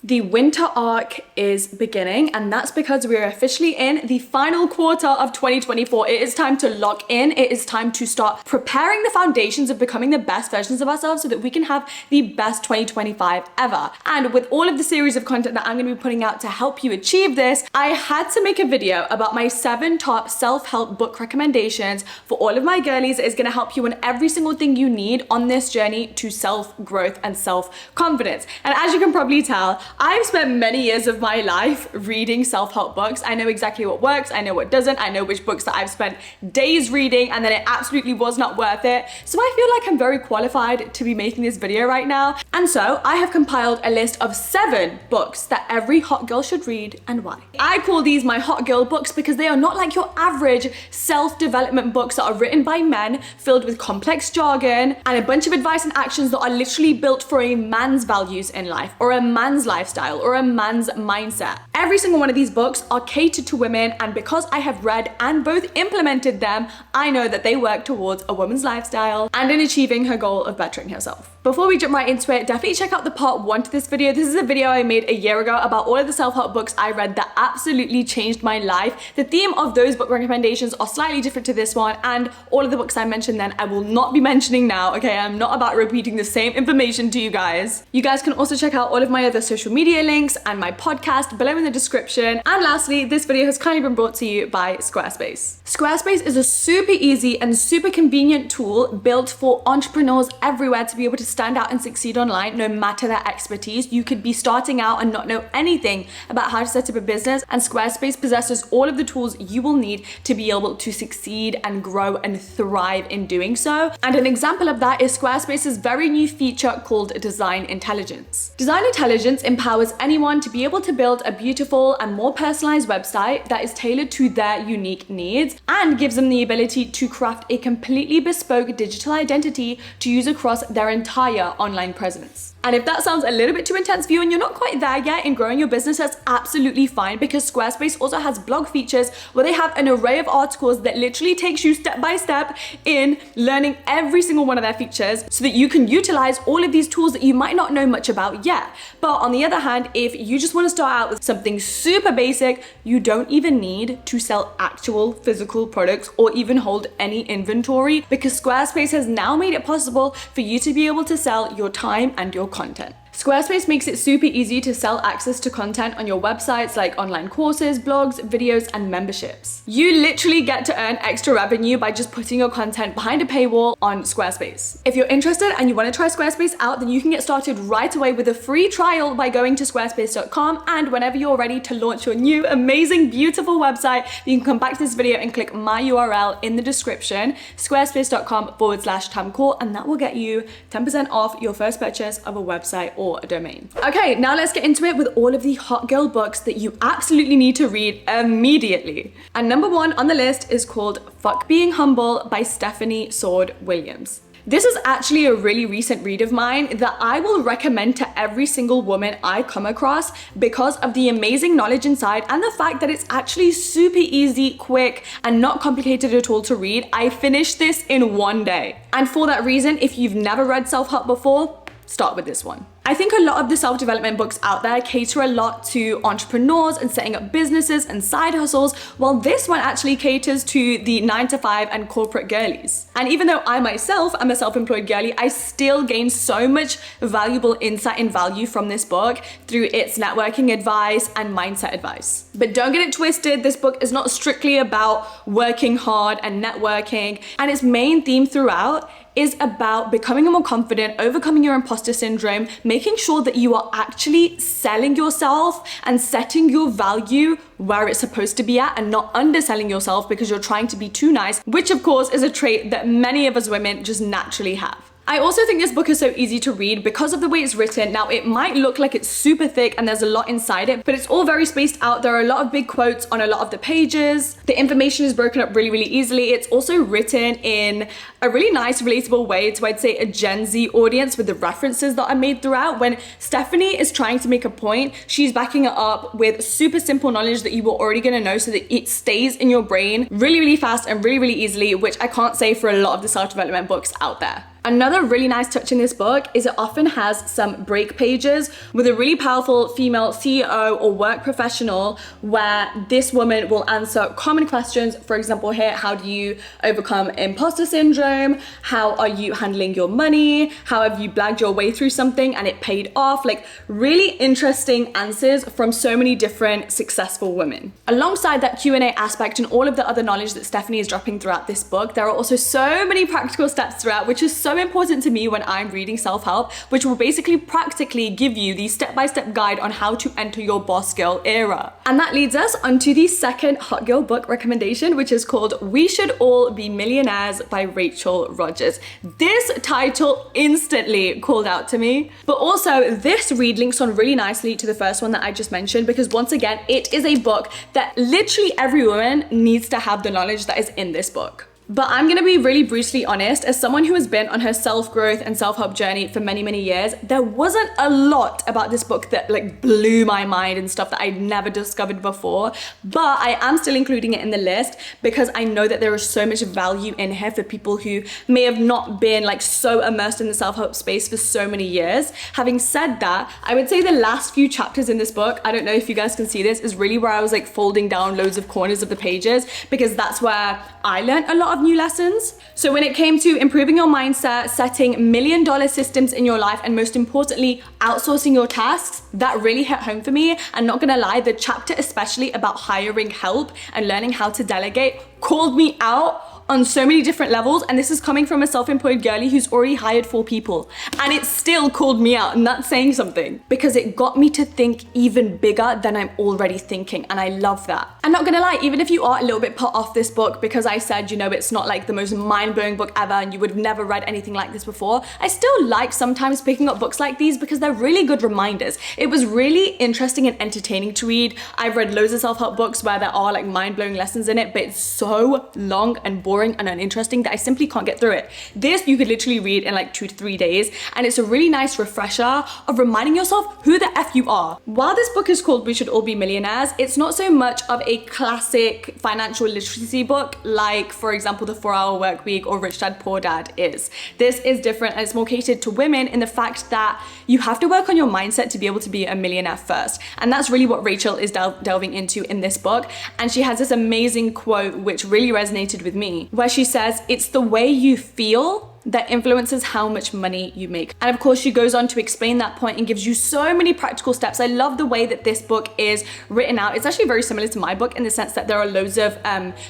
The winter arc is beginning, and that's because we are officially in the final quarter of 2024. It is time to lock in. It is time to start preparing the foundations of becoming the best versions of ourselves so that we can have the best 2025 ever. And with all of the series of content that I'm going to be putting out to help you achieve this, I had to make a video about my 7 top self-help book recommendations for all of my girlies. It is going to help you in every single thing you need on this journey to self-growth and self-confidence. And as you can probably tell, I've spent many years of my life reading self-help books. I know exactly what works, I know what doesn't, I know which books that I've spent days reading and then it absolutely was not worth it. So I feel like I'm very qualified to be making this video right now. And so I have compiled a list of 7 books that every hot girl should read and why. I call these my hot girl books because they are not like your average self-development books that are written by men, filled with complex jargon and a bunch of advice and actions that are literally built for a man's values in life or a man's lifestyle or a man's mindset. Every single one of these books are catered to women, and because I have read and both implemented them, I know that they work towards a woman's lifestyle and in achieving her goal of bettering herself. Before we jump right into it, definitely check out the part 1 to this video. This is a video I made a year ago about all of the self-help books I read that absolutely changed my life. The theme of those book recommendations are slightly different to this one, and all of the books I mentioned then I will not be mentioning now, okay? I'm not about repeating the same information to you guys. You guys can also check out all of my other social media links and my podcast below in the description. And lastly, this video has kindly been brought to you by Squarespace. Squarespace is a super easy and super convenient tool built for entrepreneurs everywhere to be able to stand out and succeed online no matter their expertise. You could be starting out and not know anything about how to set up a business, and Squarespace possesses all of the tools you will need to be able to succeed and grow and thrive in doing so. And an example of that is Squarespace's very new feature called Design Intelligence. Design Intelligence empowers anyone to be able to build a beautiful and more personalized website that is tailored to their unique needs and gives them the ability to craft a completely bespoke digital identity to use across their entire online presence. And if that sounds a little bit too intense for you and you're not quite there yet in growing your business, that's absolutely fine, because Squarespace also has blog features where they have an array of articles that literally takes you step by step in learning every single one of their features so that you can utilize all of these tools that you might not know much about yet. But on the other hand, if you just want to start out with something super basic, you don't even need to sell actual physical products or even hold any inventory, because Squarespace has now made it possible for you to be able to sell your time and your content. Squarespace makes it super easy to sell access to content on your websites like online courses, blogs, videos, and memberships. You literally get to earn extra revenue by just putting your content behind a paywall on Squarespace. If you're interested and you want to try Squarespace out, then you can get started right away with a free trial by going to squarespace.com, and whenever you're ready to launch your new amazing, beautiful website, you can come back to this video and click my URL in the description, squarespace.com/tamkaur, and that will get you 10% off your first purchase of a website or a domain. Okay, now let's get into it with all of the hot girl books that you absolutely need to read immediately. And number 1 on the list is called Fuck Being Humble by Stephanie Sword Williams. This is actually a really recent read of mine that I will recommend to every single woman I come across because of the amazing knowledge inside and the fact that it's actually super easy, quick, and not complicated at all to read. I finished this in 1 day. And for that reason, if you've never read self-help before, start with this one. I think a lot of the self-development books out there cater a lot to entrepreneurs and setting up businesses and side hustles, while this one actually caters to the 9-to-5 and corporate girlies. And even though I myself am a self-employed girly, I still gain so much valuable insight and value from this book through its networking advice and mindset advice. But don't get it twisted, this book is not strictly about working hard and networking, and its main theme throughout is about becoming more confident, overcoming your imposter syndrome, making sure that you are actually selling yourself and setting your value where it's supposed to be at and not underselling yourself because you're trying to be too nice, which of course is a trait that many of us women just naturally have. I also think this book is so easy to read because of the way it's written. Now, it might look like it's super thick and there's a lot inside it, but it's all very spaced out. There are a lot of big quotes on a lot of the pages. The information is broken up really, really easily. It's also written in a really nice, relatable way to, I'd say, a Gen Z audience with the references that are made throughout. When Stephanie is trying to make a point, she's backing it up with super simple knowledge that you were already gonna know so that it stays in your brain really, really fast and really, really easily, which I can't say for a lot of the self-development books out there. Another really nice touch in this book is it often has some break pages with a really powerful female CEO or work professional where this woman will answer common questions. For example, here, how do you overcome imposter syndrome? How are you handling your money? How have you blagged your way through something and it paid off? Like really interesting answers from so many different successful women. Alongside that Q&A aspect and all of the other knowledge that Stephanie is dropping throughout this book, there are also so many practical steps throughout, which is so important to me when I'm reading self-help, which will basically practically give you the step-by-step guide on how to enter your boss girl era. And that leads us onto the second hot girl book recommendation, which is called We Should All Be Millionaires by Rachel Rodgers. This title instantly called out to me, but also this read links on really nicely to the first one that I just mentioned, because once again, it is a book that literally every woman needs to have the knowledge that is in this book. But I'm gonna be really brutally honest, as someone who has been on her self-growth and self-help journey for many, many years, there wasn't a lot about this book that like blew my mind and stuff that I'd never discovered before. But I am still including it in the list because I know that there is so much value in here for people who may have not been like so immersed in the self-help space for so many years. Having said that, I would say the last few chapters in this book, I don't know if you guys can see this, is really where I was like folding down loads of corners of the pages, because that's where I learned a lot of new lessons. So when it came to improving your mindset, setting $1 million systems in your life, and most importantly, outsourcing your tasks, that really hit home for me. And not gonna lie, the chapter especially about hiring help and learning how to delegate called me out on so many different levels. And this is coming from a self-employed girlie who's already hired 4 people. And it still called me out, and that's saying something, because it got me to think even bigger than I'm already thinking. And I love that. I'm not gonna lie, even if you are a little bit put off this book because I said, you know, it's not like the most mind-blowing book ever and you would have never read anything like this before, I still like sometimes picking up books like these because they're really good reminders. It was really interesting and entertaining to read. I've read loads of self-help books where there are like mind-blowing lessons in it, but it's so long and boring and uninteresting that I simply can't get through it. This you could literally read in like 2 to 3 days, and it's a really nice refresher of reminding yourself who the F you are. While this book is called We Should All Be Millionaires, it's not so much of a classic financial literacy book like, for example, the 4-Hour Work Week or Rich Dad Poor Dad is. This is different, and it's more catered to women in the fact that you have to work on your mindset to be able to be a millionaire first. And that's really what Rachel is delving into in this book. And she has this amazing quote which really resonated with me, where she says, "It's the way you feel that influences how much money you make." And of course, she goes on to explain that point and gives you so many practical steps. I love the way that this book is written out. It's actually very similar to my book in the sense that there are loads of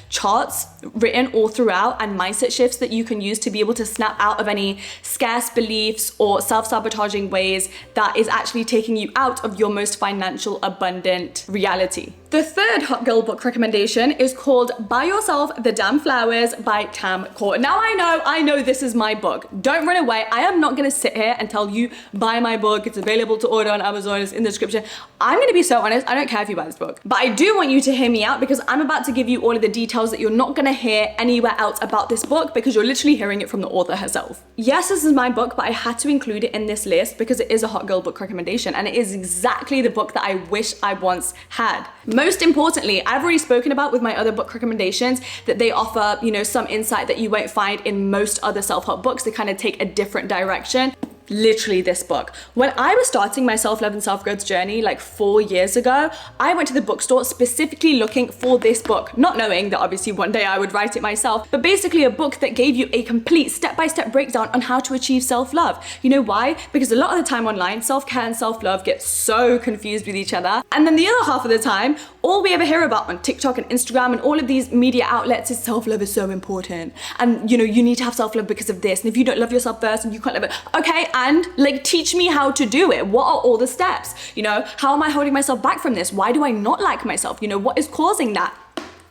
charts written all throughout and mindset shifts that you can use to be able to snap out of any scarce beliefs or self-sabotaging ways that is actually taking you out of your most financial abundant reality. The third hot girl book recommendation is called Buy Yourself the Damn Flowers by Tamkaur. Now I know this is my book. Don't run away. I am not gonna sit here and tell you buy my book. It's available to order on Amazon. It's in the description. I'm gonna be so honest. I don't care if you buy this book, but I do want you to hear me out because I'm about to give you all of the details that you're not gonna hear anywhere else about this book, because you're literally hearing it from the author herself. Yes, this is my book, but I had to include it in this list because it is a hot girl book recommendation, and it is exactly the book that I wish I once had. Most importantly, I've already spoken about with my other book recommendations that they offer, you know, some insight that you won't find in most other self-help books. They kind of take a different direction. Literally this book. When I was starting my self-love and self-growth journey like 4 years ago, I went to the bookstore specifically looking for this book, not knowing that obviously one day I would write it myself, but basically a book that gave you a complete step-by-step breakdown on how to achieve self-love. You know why? Because a lot of the time online, self-care and self-love get so confused with each other. And then the other half of the time, all we ever hear about on TikTok and Instagram and all of these media outlets is self-love is so important. And you know, you need to have self-love because of this. And if you don't love yourself first, and you can't love it. Okay, and like teach me how to do it. What are all the steps? You know, how am I holding myself back from this? Why do I not like myself? You know, what is causing that?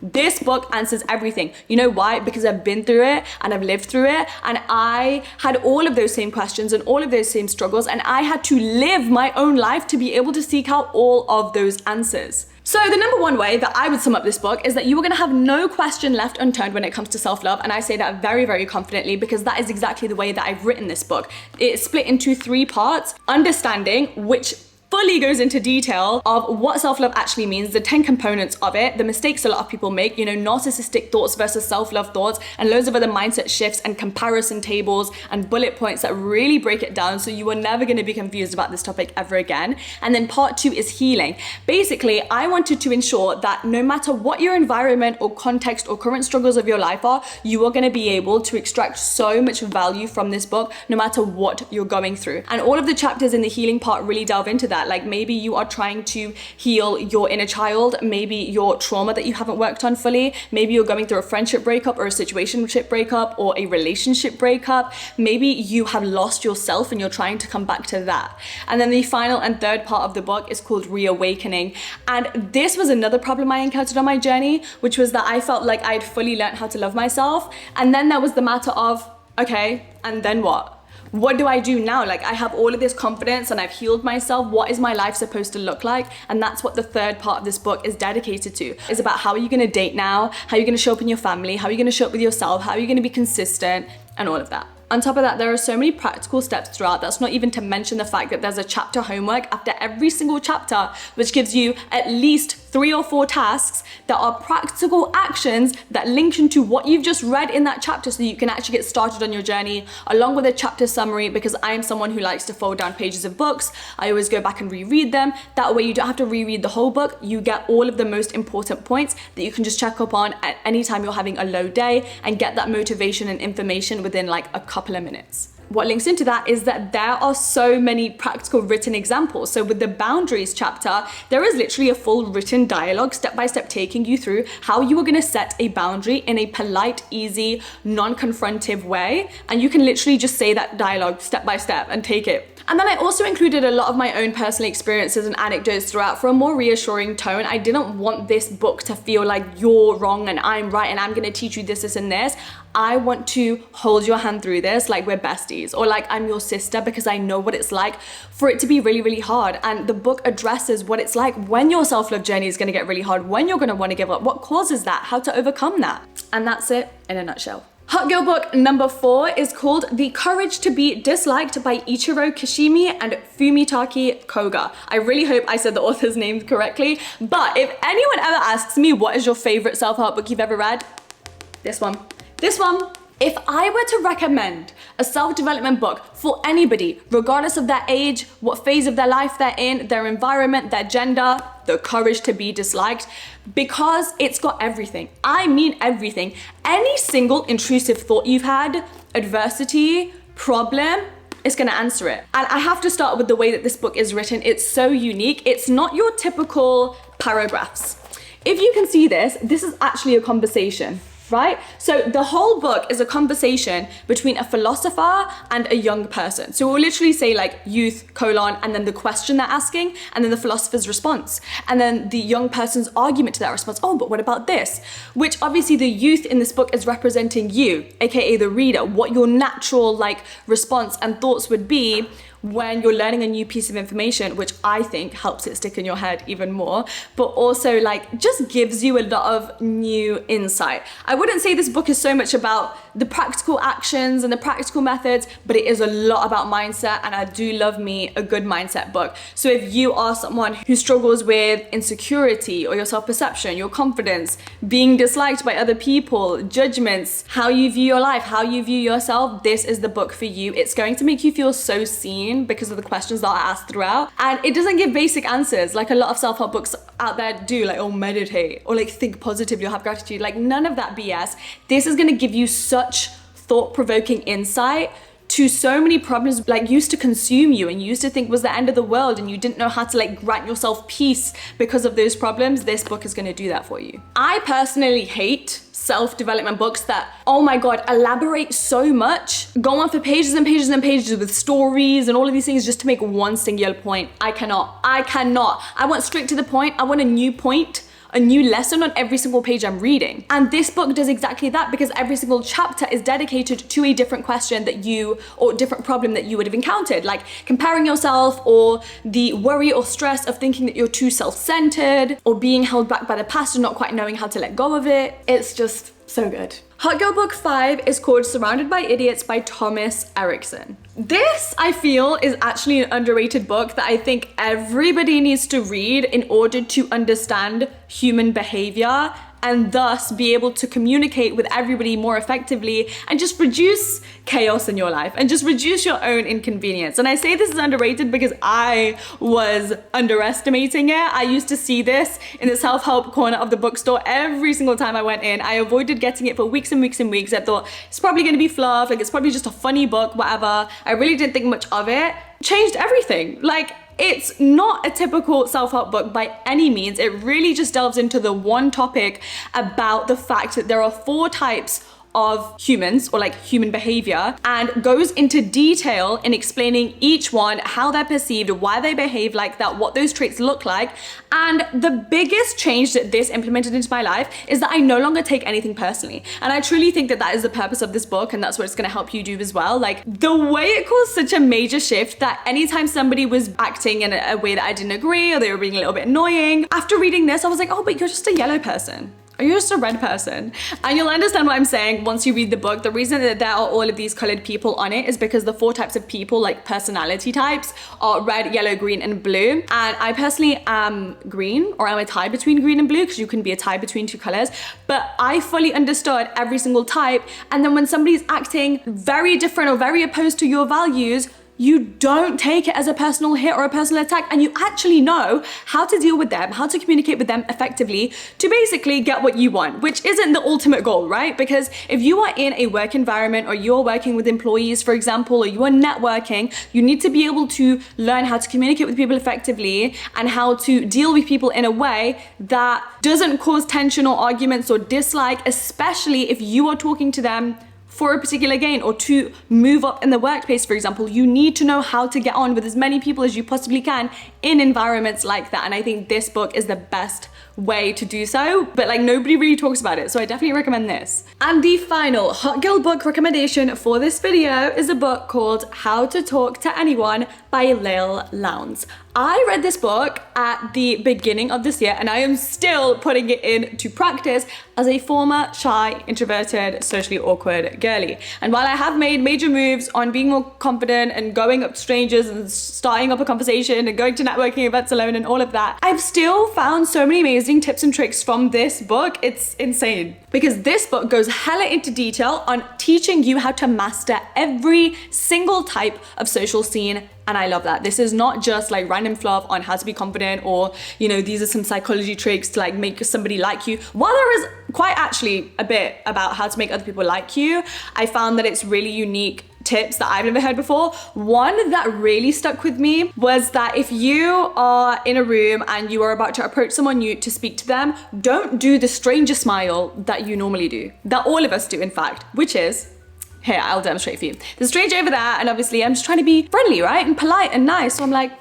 This book answers everything. You know why? Because I've been through it and I've lived through it, and I had all of those same questions and all of those same struggles, and I had to live my own life to be able to seek out all of those answers. So the number one way that I would sum up this book is that you are gonna have no question left unturned when it comes to self-love, and I say that very, very confidently because that is exactly the way that I've written this book. It's split into 3 parts: understanding, which fully goes into detail of what self-love actually means, the 10 components of it, the mistakes a lot of people make, you know, narcissistic thoughts versus self-love thoughts, and loads of other mindset shifts and comparison tables and bullet points that really break it down so you are never going to be confused about this topic ever again. And then part 2 is healing. Basically, I wanted to ensure that no matter what your environment or context or current struggles of your life are, you are going to be able to extract so much value from this book, no matter what you're going through. And all of the chapters in the healing part really delve into that. Like maybe you are trying to heal your inner child, maybe your trauma that you haven't worked on fully, maybe you're going through a friendship breakup or a situationship breakup or a relationship breakup, maybe you have lost yourself and you're trying to come back to that. And then the final and third part of the book is called Reawakening. And this was another problem I encountered on my journey, which was that I felt like I'd fully learned how to love myself. And then there was the matter of, okay, and then what? What do I do now? Like I have all of this confidence and I've healed myself. What is my life supposed to look like? And that's what the third part of this book is dedicated to. It's about how are you going to date now? How are you going to show up in your family? How are you going to show up with yourself? How are you going to be consistent? And all of that. On top of that, there are so many practical steps throughout. That's not even to mention the fact that there's a chapter homework after every single chapter, which gives you at least 3 or 4 tasks that are practical actions that link into what you've just read in that chapter so you can actually get started on your journey, along with a chapter summary, because I am someone who likes to fold down pages of books. I always go back and reread them. That way you don't have to reread the whole book. You get all of the most important points that you can just check up on at any time you're having a low day and get that motivation and information within like a couple of minutes. What links into that is that there are so many practical written examples. So with the boundaries chapter, there is literally a full written dialogue, step by step, taking you through how you are going to set a boundary in a polite, easy, non-confrontive way. And you can literally just say that dialogue step by step and take it. And then I also included a lot of my own personal experiences and anecdotes throughout for a more reassuring tone. I didn't want this book to feel like you're wrong and I'm right and I'm gonna teach you this, this, and this. I want to hold your hand through this like we're besties, or like I'm your sister, because I know what it's like for it to be really, really hard. And the book addresses what it's like when your self-love journey is gonna get really hard, when you're gonna wanna give up, what causes that, how to overcome that. And that's it in a nutshell. Hot Girl book number 4 is called The Courage to Be Disliked by Ichiro Kishimi and Fumitake Koga. I really hope I said the author's name correctly, but if anyone ever asks me what is your favorite self-help book you've ever read, this one. This one. If I were to recommend a self-development book for anybody, regardless of their age, what phase of their life they're in, their environment, their gender, The Courage to Be Disliked, because it's got everything. I mean everything. Any single intrusive thought you've had, adversity, problem, it's gonna answer it. And I have to start with the way that this book is written. It's so unique. It's not your typical paragraphs. If you can see this is actually a conversation. Right? So the whole book is a conversation between a philosopher and a young person. So we'll literally say like youth, colon, and then the question they're asking, and then the philosopher's response. And then the young person's argument to that response. Oh, but what about this? Which obviously the youth in this book is representing you, aka the reader, what your natural like response and thoughts would be when you're learning a new piece of information, which I think helps it stick in your head even more, but also like just gives you a lot of new insight. I wouldn't say this book is so much about the practical actions and the practical methods, but it is a lot about mindset, and I do love me a good mindset book. So if you are someone who struggles with insecurity or your self-perception, your confidence, being disliked by other people, judgments, how you view your life, how you view yourself, this is the book for you. It's going to make you feel so seen because of the questions that I asked throughout. And it doesn't give basic answers like a lot of self-help books out there do, like, oh, meditate, or like think positively or have gratitude. Like none of that BS. This is gonna give you such thought-provoking insight to so many problems like used to consume you and you used to think was the end of the world, and you didn't know how to like grant yourself peace because of those problems. This book is gonna do that for you. I personally hate self-development books that, oh my God, elaborate so much, go on for pages and pages and pages with stories and all of these things just to make one singular point. I cannot. I want straight to the point. I want a new point, a new lesson on every single page I'm reading. And this book does exactly that, because every single chapter is dedicated to a different question that you, or different problem that you would have encountered, like comparing yourself, or the worry or stress of thinking that you're too self-centered, or being held back by the past and not quite knowing how to let go of it. It's just So good. Hot Girl Book 5 is called Surrounded by Idiots by Thomas Erickson. This, I feel, is actually an underrated book that I think everybody needs to read in order to understand human behavior and thus be able to communicate with everybody more effectively and just reduce chaos in your life and just reduce your own inconvenience. And I say this is underrated because I was underestimating it. I used to see this in the self-help corner of the bookstore every single time I went in. I avoided getting it for weeks and weeks and weeks. I thought it's probably gonna be fluff, like it's probably just a funny book, whatever. I really didn't think much of it. Changed everything. Like, it's not a typical self-help book by any means. It really just delves into the one topic about the fact that there are 4 types of humans, or like human behavior, and goes into detail in explaining each one, how they're perceived, why they behave like that, what those traits look like. And the biggest change that this implemented into my life is that I no longer take anything personally. And I truly think that that is the purpose of this book, and that's what it's going to help you do as well. Like, the way it caused such a major shift that anytime somebody was acting in a way that I didn't agree, or they were being a little bit annoying, after reading this I was like, oh, but you're just a yellow person. Or you're just a red person. And you'll understand what I'm saying once you read the book. The reason that there are all of these colored people on it is because the 4 types of people, like personality types, are red, yellow, green, and blue. And I personally am green, or I'm a tie between green and blue, because you can be a tie between 2 colors. But I fully understood every single type. And then when somebody's acting very different or very opposed to your values, you don't take it as a personal hit or a personal attack, and you actually know how to deal with them, how to communicate with them effectively to basically get what you want, which isn't the ultimate goal, right? Because if you are in a work environment, or you're working with employees, for example, or you are networking, you need to be able to learn how to communicate with people effectively and how to deal with people in a way that doesn't cause tension or arguments or dislike, especially if you are talking to them for a particular gain or to move up in the workplace, for example. You need to know how to get on with as many people as you possibly can in environments like that. And I think this book is the best way to do so, but like nobody really talks about it, so I definitely recommend this. And the final hot girl book recommendation for this video is a book called How to Talk to Anyone by Lil Lowndes. I read this book at the beginning of this year, and I am still putting it into practice as a former shy, introverted, socially awkward girly. And while I have made major moves on being more confident and going up to strangers and starting up a conversation and going to networking events alone and all of that, I've still found so many amazing tips and tricks from this book. It's insane. Because this book goes hella into detail on teaching you how to master every single type of social scene. And I love that. This is not just like random fluff on how to be confident, or, you know, these are some psychology tricks to like make somebody like you. While there is quite actually a bit about how to make other people like you, I found that it's really unique tips that I've never heard before. One that really stuck with me was that if you are in a room and you are about to approach someone new to speak to them, don't do the stranger smile that you normally do, that all of us do in fact, which is, here, I'll demonstrate for you. There's a stranger over there, and obviously I'm just trying to be friendly, right? And polite and nice. So I'm like,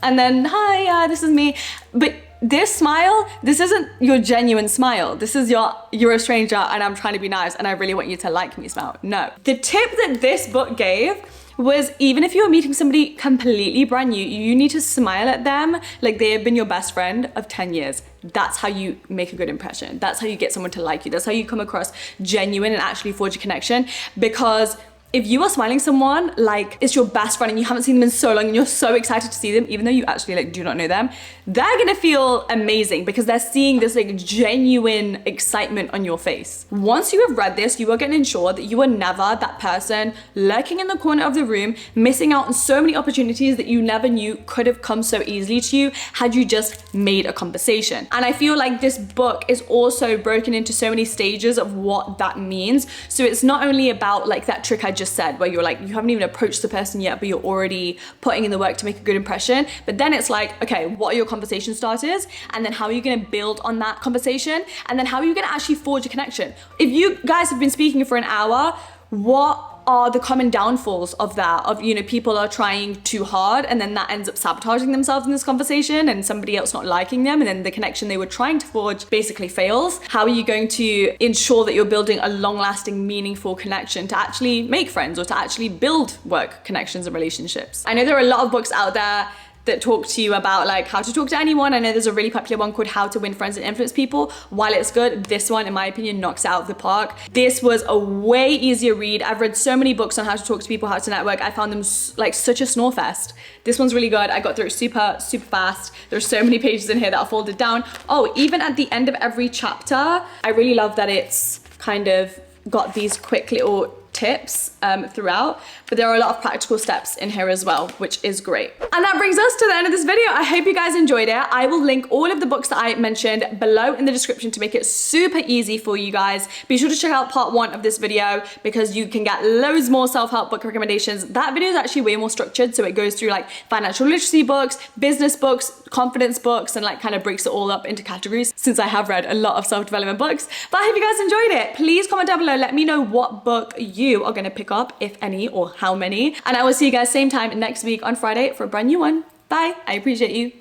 and then, hi, this is me. But this smile, this isn't your genuine smile. This is you're a stranger and I'm trying to be nice and I really want you to like me smile. No. The tip that this book gave was, even if you're meeting somebody completely brand new, you need to smile at them like they have been your best friend of 10 years. That's how you make a good impression. That's how you get someone to like you. That's how you come across genuine and actually forge a connection. Because if you are smiling someone like it's your best friend and you haven't seen them in so long and you're so excited to see them, even though you actually like do not know them, they're gonna feel amazing because they're seeing this like genuine excitement on your face. Once you have read this, you are gonna ensure that you are never that person lurking in the corner of the room, missing out on so many opportunities that you never knew could have come so easily to you had you just made a conversation. And I feel like this book is also broken into so many stages of what that means. So it's not only about like that trick I just said, where you're like, you haven't even approached the person yet, but you're already putting in the work to make a good impression. But then it's like, okay, what are your conversation starters? And then how are you gonna build on that conversation? And then how are you gonna actually forge a connection? If you guys have been speaking for an hour, what are the common downfalls of that? Of, you know, people are trying too hard and then that ends up sabotaging themselves in this conversation and somebody else not liking them, and then the connection they were trying to forge basically fails. How are you going to ensure that you're building a long-lasting, meaningful connection to actually make friends or to actually build work connections and relationships? I know there are a lot of books out there that talk to you about like how to talk to anyone. I know there's a really popular one called How to Win Friends and Influence People. While it's good, this one, in my opinion, knocks it out of the park. This was a way easier read. I've read so many books on how to talk to people, how to network. I found them like such a snore fest. This one's really good. I got through it super fast. There's so many pages in here that are folded down. Oh, even at the end of every chapter, I really love that it's kind of got these quick little tips throughout, but there are a lot of practical steps in here as well, which is great. And that brings us to the end of this video. I hope you guys enjoyed it. I will link all of the books that I mentioned below in the description to make it super easy for you guys. Be sure to check out part 1 of this video because you can get loads more self-help book recommendations. That video is actually way more structured, so it goes through like financial literacy books, business books, confidence books, and like kind of breaks it all up into categories, since I have read a lot of self-development books. But I hope you guys enjoyed it. Please comment down below, let me know what book you are going to pick up, if any, or how many. And I will see you guys same time next week on Friday for a brand new one. Bye. I appreciate you.